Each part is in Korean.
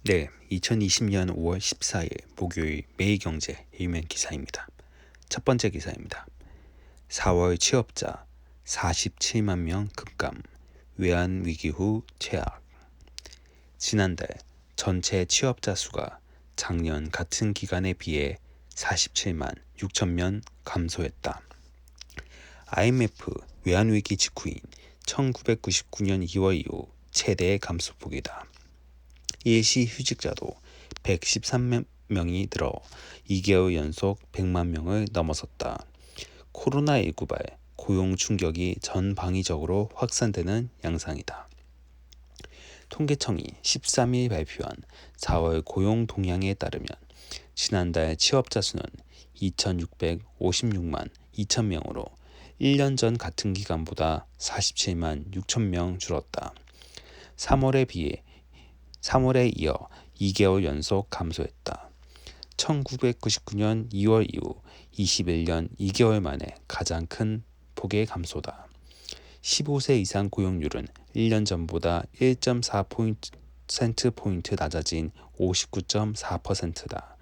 네, 2020년 5월 14일 목요일 매일경제 일면 기사입니다. 첫 번째 기사입니다. 4월 취업자 47만 명 급감, 외환위기 후 최악. 지난달 전체 취업자 수가 작년 같은 기간에 비해 47만 6천 명 감소했다. IMF 외환위기 직후인 1999년 2월 이후 최대의 감소폭이다. 일시 휴직자도 113명이 늘어 2개월 연속 100만 명을 넘어섰다. 코로나19 발 고용 충격이 전방위적으로 확산되는 양상이다. 통계청이 13일 발표한 4월 고용 동향에 따르면 지난달 취업자 수는 2,656만 2천 명으로 1년 전 같은 기간보다 47만 6천 명 줄었다. 3월에 이어 2개월 연속 감소했다. 1999년 2월 이후 21년 2개월 만에 가장 큰 폭의 감소다. 15세 이상 고용률은 1년 전보다 1.4%포인트 낮아진 59.4%다.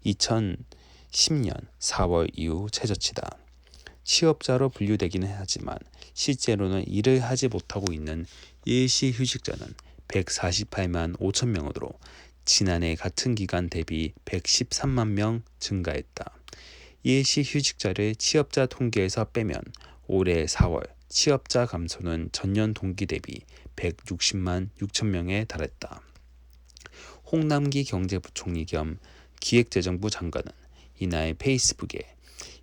2010년 4월 이후 최저치다. 취업자로 분류되기는 하지만 실제로는 일을 하지 못하고 있는 일시 휴직자는 148만 5천 명으로 지난해 같은 기간 대비 113만 명 증가했다. 일시 휴직자를 취업자 통계에서 빼면 올해 4월 취업자 감소는 전년 동기 대비 160만 6천 명에 달했다. 홍남기 경제부총리 겸 기획재정부 장관은 이날 페이스북에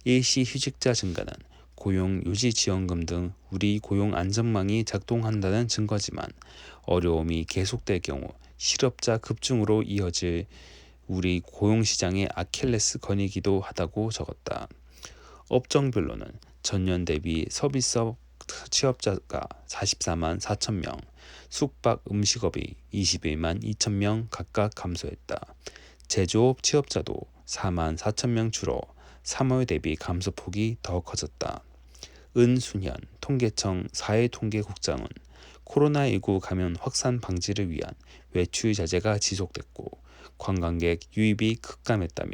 일시 휴직자 증가는 고용 유지 지원금 등 우리 고용 안전망이 작동한다는 증거지만 어려움이 계속될 경우 실업자 급증으로 이어질 우리 고용시장의 아킬레스건이기도 하다고 적었다. 업종별로는 전년 대비 서비스업 취업자가 44만 4천 명, 숙박 음식업이 21만 2천 명 각각 감소했다. 제조업 취업자도 4만 4천 명 줄어 3월 대비 감소폭이 더 커졌다. 은순현 통계청 사회통계국장은 코로나19 감염 확산 방지를 위한 외출 자제가 지속됐고 관광객 유입이 급감했다며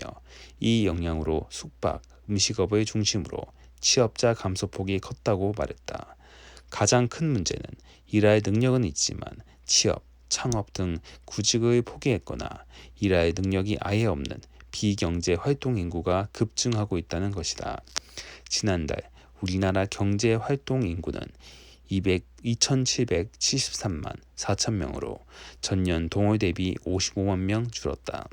이 영향으로 숙박, 음식업을 중심으로 취업자 감소폭이 컸다고 말했다. 가장 큰 문제는 일할 능력은 있지만 취업, 창업 등 구직을 포기했거나 일할 능력이 아예 없는 비경제 활동 인구가 급증하고 있다는 것이다. 지난달 우리나라 경제 활동 인구는 2,773만 4천 명으로 전년 동월 대비 55만 명 줄었다.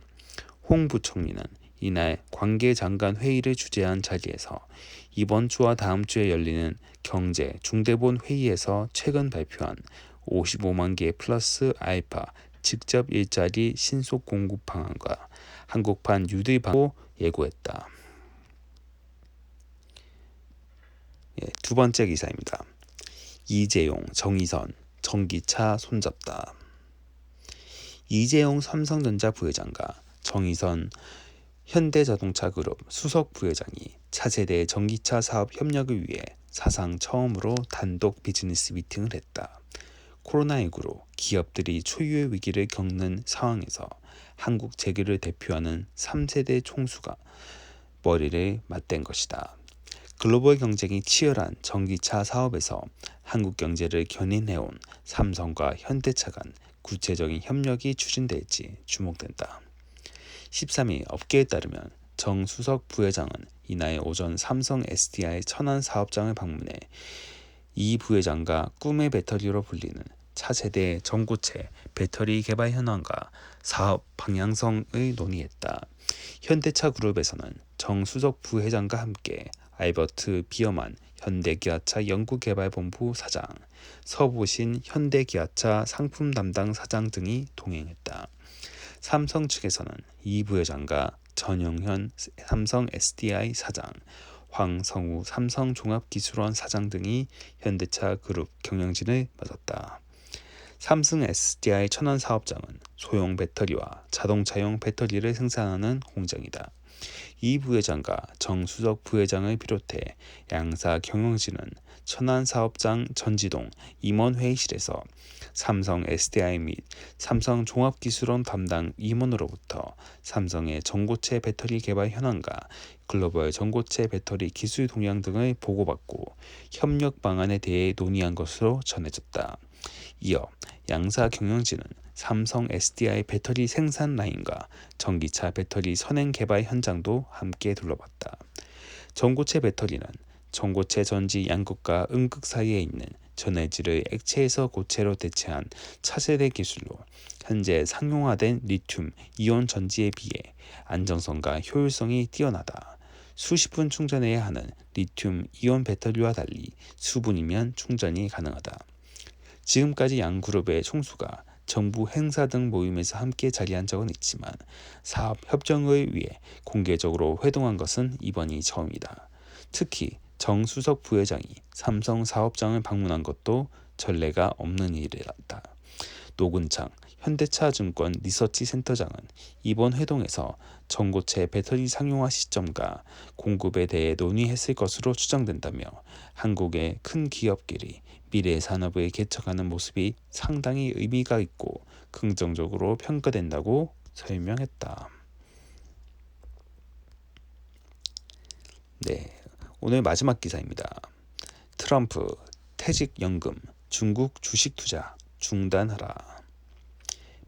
홍 부총리는 이날 관계장관 회의를 주재한 자리에서 이번 주와 다음 주에 열리는 경제 중대본 회의에서 최근 발표한 55만 개 플러스 알파 직접 일자리 신속 공급 방안과 한국판 뉴딜 방안을 예고했다. 두 번째 기사입니다. 이재용, 정의선, 전기차 손잡다. 이재용 삼성전자 부회장과 정의선 현대자동차그룹 수석 부회장이 차세대 전기차 사업 협력을 위해 사상 처음으로 단독 비즈니스 미팅을 했다. 코로나19로 기업들이 초유의 위기를 겪는 상황에서 한국 재계를 대표하는 3세대 총수가 머리를 맞댄 것이다. 글로벌 경쟁이 치열한 전기차 사업에서 한국 경제를 견인해온 삼성과 현대차 간 구체적인 협력이 추진될지 주목된다. 13일 업계에 따르면 정 수석 부회장은 이날 오전 삼성 SDI 천안 사업장을 방문해 이 부회장과 꿈의 배터리로 불리는 차세대 전고체 배터리 개발 현황과 사업 방향성을 논의했다. 현대차 그룹에서는 정 수석 부회장과 함께 알버트 비어만 현대기아차 연구개발본부 사장, 서보신 현대기아차 상품 담당 사장 등이 동행했다. 삼성 측에서는 이 부회장과 전영현 삼성 SDI 사장, 황성우 삼성종합기술원 사장 등이 현대차 그룹 경영진을 맡았다. 삼성 SDI 천안 사업장은 소형 배터리와 자동차용 배터리를 생산하는 공장이다. 이 부회장과 정 수석 부회장을 비롯해 양사 경영진은 천안 사업장 전지동 임원 회의실에서 삼성 SDI 및 삼성 종합기술원 담당 임원으로부터 삼성의 전고체 배터리 개발 현황과 글로벌 전고체 배터리 기술 동향 등을 보고받고 협력 방안에 대해 논의한 것으로 전해졌다. 이어 양사 경영진은 삼성 SDI 배터리 생산 라인과 전기차 배터리 선행 개발 현장도 함께 둘러봤다. 전고체 배터리는 전고체 전지 양극과 음극 사이에 있는 전해질을 액체에서 고체로 대체한 차세대 기술로 현재 상용화된 리튬 이온 전지에 비해 안정성과 효율성이 뛰어나다. 수십 분 충전해야 하는 리튬 이온 배터리와 달리 수분이면 충전이 가능하다. 지금까지 양 그룹의 총수가 정부 행사 등 모임에서 함께 자리한 적은 있지만 사업 협정을 위해 공개적으로 회동한 것은 이번이 처음이다. 특히 정수석 부회장이 삼성 사업장을 방문한 것도 전례가 없는 일이었다. 노근창 현대차증권 리서치 센터장은 이번 회동에서 전고체 배터리 상용화 시점과 공급에 대해 논의했을 것으로 추정된다며 한국의 큰 기업끼리 미래 산업을 개척하는 모습이 상당히 의미가 있고 긍정적으로 평가된다고 설명했다. 네, 오늘 마지막 기사입니다. 트럼프 퇴직연금 중국 주식 투자 중단하라.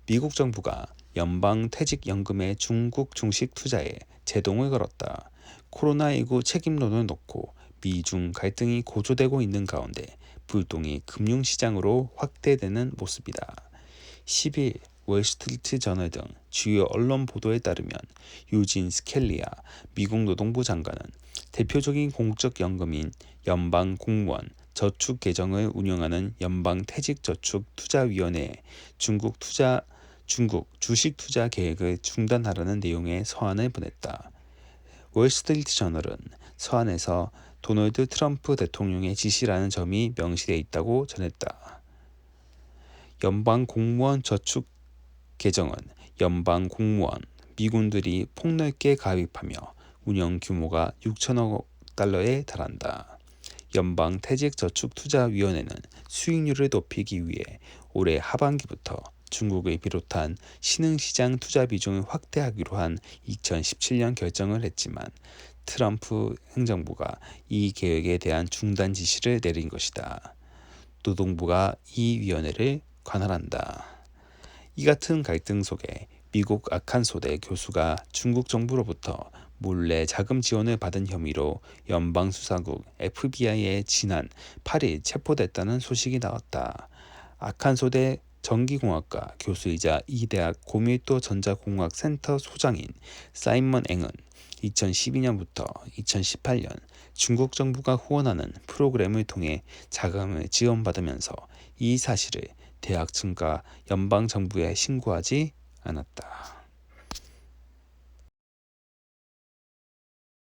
미국 정부가 연방 퇴직연금의 중국 주식 투자에 제동을 걸었다. 코로나19 책임론을 놓고 미중 갈등이 고조되고 있는 가운데 불똥이 금융시장으로 확대되는 모습이다. 10일 월스트리트 저널 등 주요 언론 보도에 따르면 유진 스켈리아 미국 노동부 장관은 대표적인 공적 연금인 연방 공무원 저축 계정을 운영하는 연방퇴직저축투자위원회에 중국 주식 투자 계획을 중단하라는 내용의 서한을 보냈다. 월스트리트 저널은 서한에서 도널드 트럼프 대통령의 지시라는 점이 명시되어 있다고 전했다. 연방 공무원 저축 계정은 연방 공무원, 미군들이 폭넓게 가입하며 운영 규모가 6천억 달러에 달한다. 연방퇴직저축투자위원회는 수익률을 높이기 위해 올해 하반기부터 중국을 비롯한 신흥시장 투자 비중을 확대하기로 한 2017년 결정을 했지만 트럼프 행정부가 이 계획에 대한 중단 지시를 내린 것이다. 노동부가 이 위원회를 관할한다. 이 같은 갈등 속에 미국 아칸소대 교수가 중국 정부로부터 몰래 자금 지원을 받은 혐의로 연방수사국 FBI에 지난 8일 체포됐다는 소식이 나왔다. 아칸소대 전기공학과 교수이자 이 대학 고밀도 전자공학센터 소장인 사이먼 앵은 2012년부터 2018년 중국 정부가 후원하는 프로그램을 통해 자금을 지원받으면서 이 사실을 대학 측과 연방 정부에 신고하지 않았다.